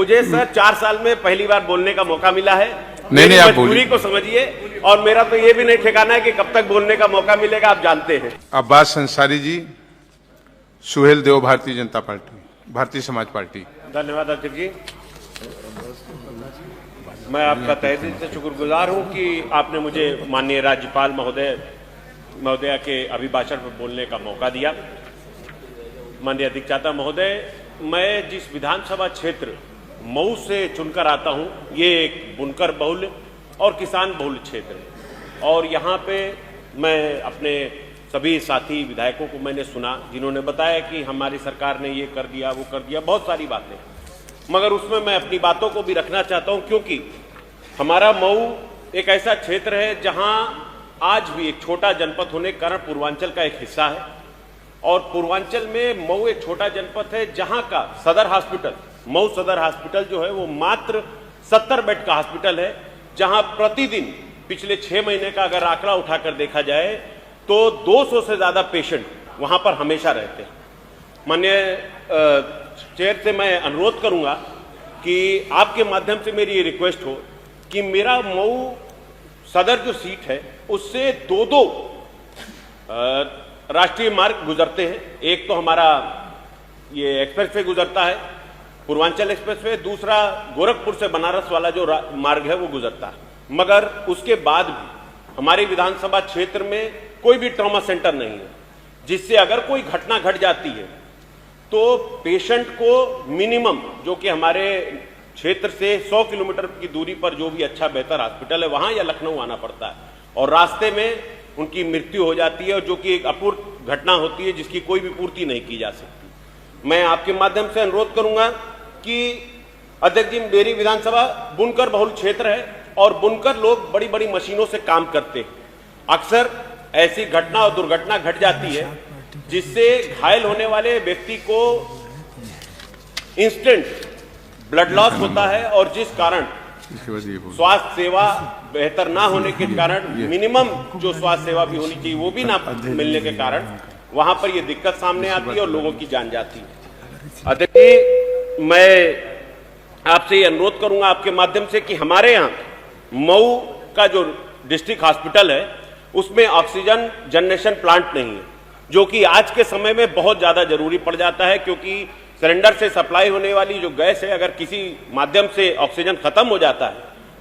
मुझे सर 4 साल में पहली बार बोलने का मौका मिला है। नहीं आप मजबूरी को समझिए, और मेरा तो ये भी नहीं ठिकाना है कि कब तक बोलने का मौका मिलेगा, आप जानते हैं। Abbas Ansari ji, Suhel Dev, Bharatiya Janata party, Bharatiya Samaj party. धन्यवाद अध्यक्ष जी। मैं आपका तहे दिल से शुक्रगुजार हूं कि आपने मुझे माननीय राज्यपाल महोदया के अभिभाषण पर बोलने का मौका दिया। माननीय अधिष्ठाता महोदय, मैं जिस विधानसभा क्षेत्र मऊ से चुनकर आता हूं, ये एक बुनकर बहुल और किसान बहुल क्षेत्र है, और यहाँ पे मैं अपने सभी साथी विधायकों को मैंने सुना जिन्होंने बताया कि हमारी सरकार ने ये कर दिया, वो कर दिया, बहुत सारी बातें, मगर उसमें मैं अपनी बातों को भी रखना चाहता हूं, क्योंकि हमारा मऊ एक ऐसा क्षेत्र है जहां आज भी एक छोटा जनपद होने के कारण पूर्वांचल का एक हिस्सा है, और पूर्वांचल में मऊ एक छोटा जनपद है जहां का सदर हॉस्पिटल, मऊ सदर हॉस्पिटल जो है वो मात्र 70 बेड का हॉस्पिटल है, जहां प्रतिदिन पिछले 6 महीने का अगर आंकड़ा उठाकर देखा जाए तो 200 से ज्यादा पेशेंट वहां पर हमेशा रहते हैं। माननीय चेयर से मैं अनुरोध करूंगा कि आपके माध्यम से मेरी ये रिक्वेस्ट हो कि मेरा मऊ सदर जो सीट है उससे 2 राष्ट्रीय मार्ग गुजरते हैं। एक तो हमारा ये एक्सप्रेसवे गुजरता है, पूर्वांचल एक्सप्रेसवे, दूसरा गोरखपुर से बनारस वाला जो मार्ग है वो गुजरता है, मगर उसके बाद भी हमारी विधानसभा क्षेत्र में कोई भी ट्रॉमा सेंटर नहीं है, जिससे अगर कोई घटना घट जाती है तो पेशेंट को मिनिमम, जो कि हमारे क्षेत्र से 100 किलोमीटर की दूरी पर जो भी अच्छा बेहतर हॉस्पिटल है वहां या लखनऊ आना पड़ता है, और रास्ते में उनकी मृत्यु हो जाती है, और जो कि एक अपूर्व घटना होती है जिसकी कोई भी पूर्ति नहीं की जा सकती। मैं आपके माध्यम से अनुरोध करूंगा कि अध्यक्ष जी, मेरी विधानसभा बुनकर बहुल क्षेत्र है और बुनकर लोग बड़ी बड़ी मशीनों से काम करते हैं। अक्सर ऐसी घटना और दुर्घटना घट जाती है जिससे घायल होने वाले व्यक्ति को इंस्टेंट ब्लड लॉस होता है, और जिस कारण स्वास्थ्य सेवा बेहतर ना होने के कारण मिनिमम जो स्वास्थ्य सेवा भी होनी चाहिए वो भी ना मिलने के कारण वहां पर ये दिक्कत सामने आती है और लोगों की जान जाती है। अध्यक्ष जी, मैं आपसे ये अनुरोध करूंगा आपके माध्यम से कि हमारे यहाँ मऊ का जो डिस्ट्रिक्ट हॉस्पिटल है उसमें ऑक्सीजन जनरेशन प्लांट नहीं है, जो कि आज के समय में बहुत ज्यादा जरूरी पड़ जाता है, क्योंकि सिलेंडर से सप्लाई होने वाली जो गैस है अगर किसी माध्यम से ऑक्सीजन खत्म हो जाता है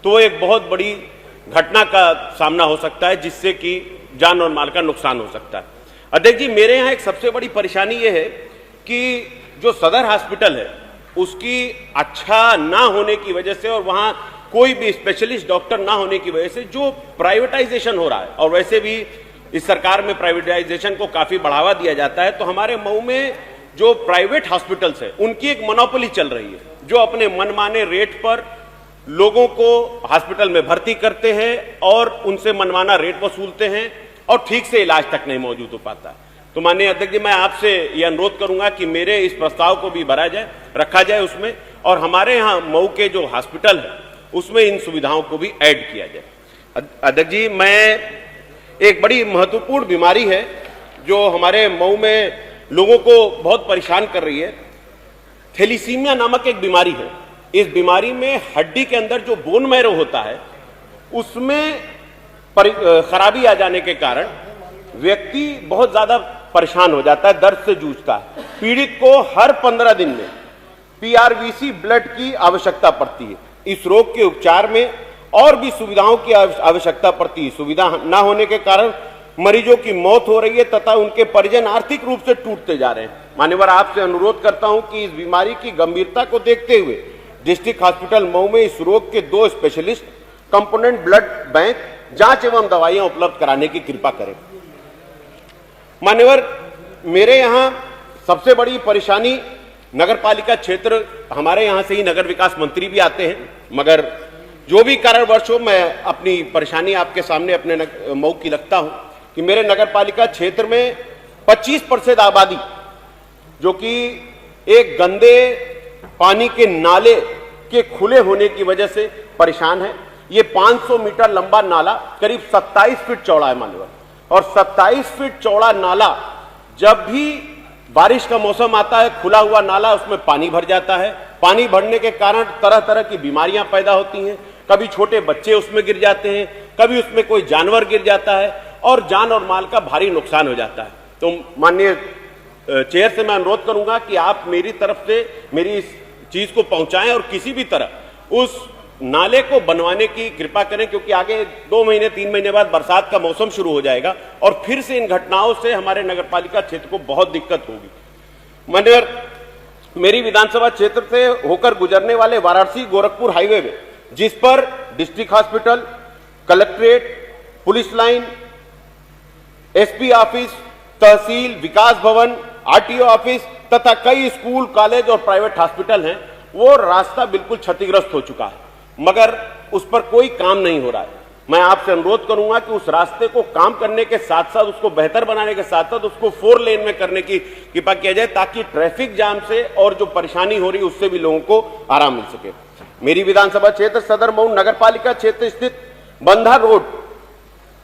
तो एक बहुत बड़ी घटना का सामना हो सकता है, जिससे कि जान और माल का नुकसान हो सकता है। अध्यक्ष जी, मेरे यहाँ एक सबसे बड़ी परेशानी ये है कि जो सदर हॉस्पिटल है उसकी अच्छा ना होने की वजह से और वहाँ कोई भी स्पेशलिस्ट डॉक्टर ना होने की वजह से जो प्राइवेटाइजेशन हो रहा है, और वैसे भी इस सरकार में प्राइवेटाइजेशन को काफी बढ़ावा दिया जाता है, तो हमारे मऊ में जो प्राइवेट हॉस्पिटल्स है उनकी एक मोनोपोली चल रही है, जो अपने मनमाने रेट पर लोगों को हॉस्पिटल में भर्ती करते हैं और उनसे मनमाना रेट वसूलते हैं और ठीक से इलाज तक नहीं मौजूद हो पाता है। तो माननीय अध्यक्ष जी, मैं आपसे यह अनुरोध करूंगा कि मेरे इस प्रस्ताव को भी भरा जाए, रखा जाए उसमें, और हमारे यहाँ मऊ के जो हॉस्पिटल है उसमें इन सुविधाओं को भी ऐड किया जाए। अध्यक्ष जी, मैं एक बड़ी महत्वपूर्ण बीमारी है जो हमारे मऊ में लोगों को बहुत परेशान कर रही है, थैलीसीमिया नामक एक बीमारी है। इस बीमारी में हड्डी के अंदर जो बोन मैरो होता है उसमें खराबी आ जाने के कारण व्यक्ति बहुत ज्यादा परेशान हो जाता है, दर्द से जूझता है। पीड़ित को हर 15 दिन में पीआरवीसी ब्लड की आवश्यकता पड़ती है। इस रोग के उपचार में और भी सुविधाओं की आवश्यकता पड़ती है। सुविधा न होने के कारण मरीजों की मौत हो रही है तथा उनके परिजन आर्थिक रूप से टूटते जा रहे हैं। मान्यवर, आपसे अनुरोध करता हूं कि इस बीमारी की गंभीरता को देखते हुए डिस्ट्रिक्ट हॉस्पिटल मऊ में इस रोग के 2 स्पेशलिस्ट कंपोनेंट ब्लड बैंक जांच एवं दवाइयां उपलब्ध कराने की कृपा करें। मान्यवर, मेरे यहां सबसे बड़ी परेशानी नगर पालिका क्षेत्र, हमारे यहां से ही नगर विकास मंत्री भी आते हैं, मगर जो भी कारणवश हो मैं अपनी परेशानी आपके सामने अपने मऊ की रखता हूं कि मेरे नगर पालिका क्षेत्र में 25% आबादी जो कि एक गंदे पानी के नाले के खुले होने की वजह से परेशान है। ये 500 मीटर लंबा नाला करीब 27 फीट चौड़ा है मान्यवर, और 27 फीट चौड़ा नाला जब भी बारिश का मौसम आता है, खुला हुआ नाला, उसमें पानी भर जाता है पानी बढ़ने के कारण तरह तरह की बीमारियां पैदा होती हैं, कभी छोटे बच्चे उसमें गिर जाते हैं, कभी उसमें कोई जानवर गिर जाता है और जान और माल का भारी नुकसान हो जाता है। तो माननीय चेयर से मैं अनुरोध करूंगा कि आप मेरी तरफ से मेरी इस चीज को पहुंचाएं और किसी भी तरह उस नाले को बनवाने की कृपा करें, क्योंकि आगे 2 महीने 3 महीने बाद बरसात का मौसम शुरू हो जाएगा और फिर से इन घटनाओं से हमारे नगरपालिका क्षेत्र को बहुत दिक्कत होगी। मगर मेरी विधानसभा क्षेत्र से होकर गुजरने वाले वाराणसी गोरखपुर हाईवे में, जिस पर district hospital, collectorate, police line, SP office, तहसील, विकास भवन, आरटीओ ऑफिस तथा कई स्कूल, कॉलेज और प्राइवेट हॉस्पिटल हैं, वो रास्ता बिल्कुल क्षतिग्रस्त हो चुका है, मगर उस पर कोई काम नहीं हो रहा है। मैं आपसे अनुरोध करूंगा कि उस रास्ते को काम करने के साथ साथ, उसको बेहतर बनाने के साथ साथ उसको 4 लेन में करने की कृपा किया जाए, ताकि ट्रैफिक जाम से और जो परेशानी हो रही है उससे भी लोगों को आराम मिल सके। मेरी विधानसभा क्षेत्र सदर मऊ नगरपालिका क्षेत्र स्थित बंधा रोड,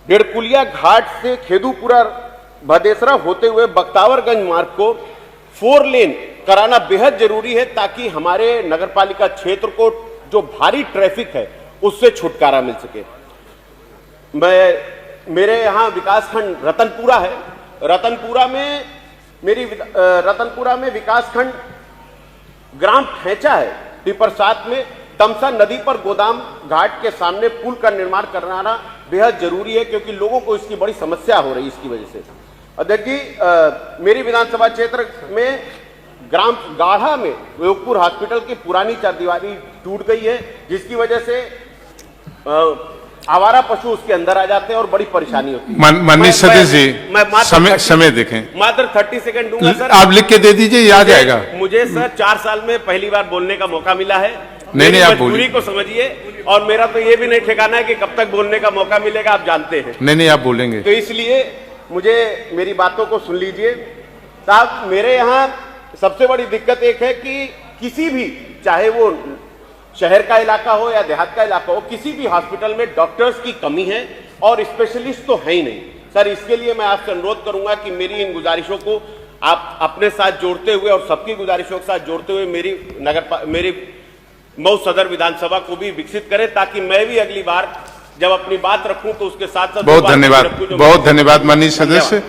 डेढ़कुलिया घाट से खेदूपुरा भदेसरा होते हुए बख्तावरगंज मार्ग को 4 लेन कराना बेहद जरूरी है, ताकि हमारे नगरपालिका क्षेत्र को जो भारी ट्रैफिक है उससे छुटकारा मिल सके। मेरे यहाँ विकासखंड रतनपुरा है, रतनपुरा में विकासखंड ग्राम ठेचा है, टिपर 7 में तमसा नदी पर गोदाम घाट के सामने पुल का निर्माण कराना बेहद जरूरी है, क्योंकि लोगों को इसकी बड़ी समस्या हो रही है इसकी वजह से। और देखिए मेरी विधानसभा क्षेत्र में ग्राम गाढ़ा में योगपुर हॉस्पिटल की पुरानी चारदीवारी टूट गई है, जिसकी वजह से आवारा पशु उसके अंदर आ जाते हैं और बड़ी परेशानी होती है। माननीय सदस्य जी, समय देखें। मात्र 30 सेकंड दूंगा सर। आप लिख के दे दीजिए, याद आएगा। मुझे सर 4 साल में पहली बार बोलने का मौका मिला है। नहीं, आप मजबूरी को समझिए, और मेरा तो ये भी नहीं ठिकाना है कि कब तक बोलने का मौका मिलेगा, आप जानते हैं। नहीं, आप बोलेंगे। तो इसलिए मुझे मेरी बातों को सुन लीजिए साहब। मेरे यहाँ सबसे बड़ी दिक्कत एक है कि किसी भी, चाहे वो शहर का इलाका हो या देहात का इलाका हो, किसी भी हॉस्पिटल में डॉक्टर्स की कमी है और स्पेशलिस्ट तो है ही नहीं। सर, इसके लिए मैं आपसे अनुरोध करूंगा कि मेरी इन गुजारिशों को आप अपने साथ जोड़ते हुए और सबकी गुजारिशों के साथ जोड़ते हुए मेरी मऊ सदर विधानसभा को भी विकसित करें, ताकि मैं भी अगली बार जब अपनी बात रखूं तो उसके साथ साथ बहुत धन्यवाद माननीय सदस्य।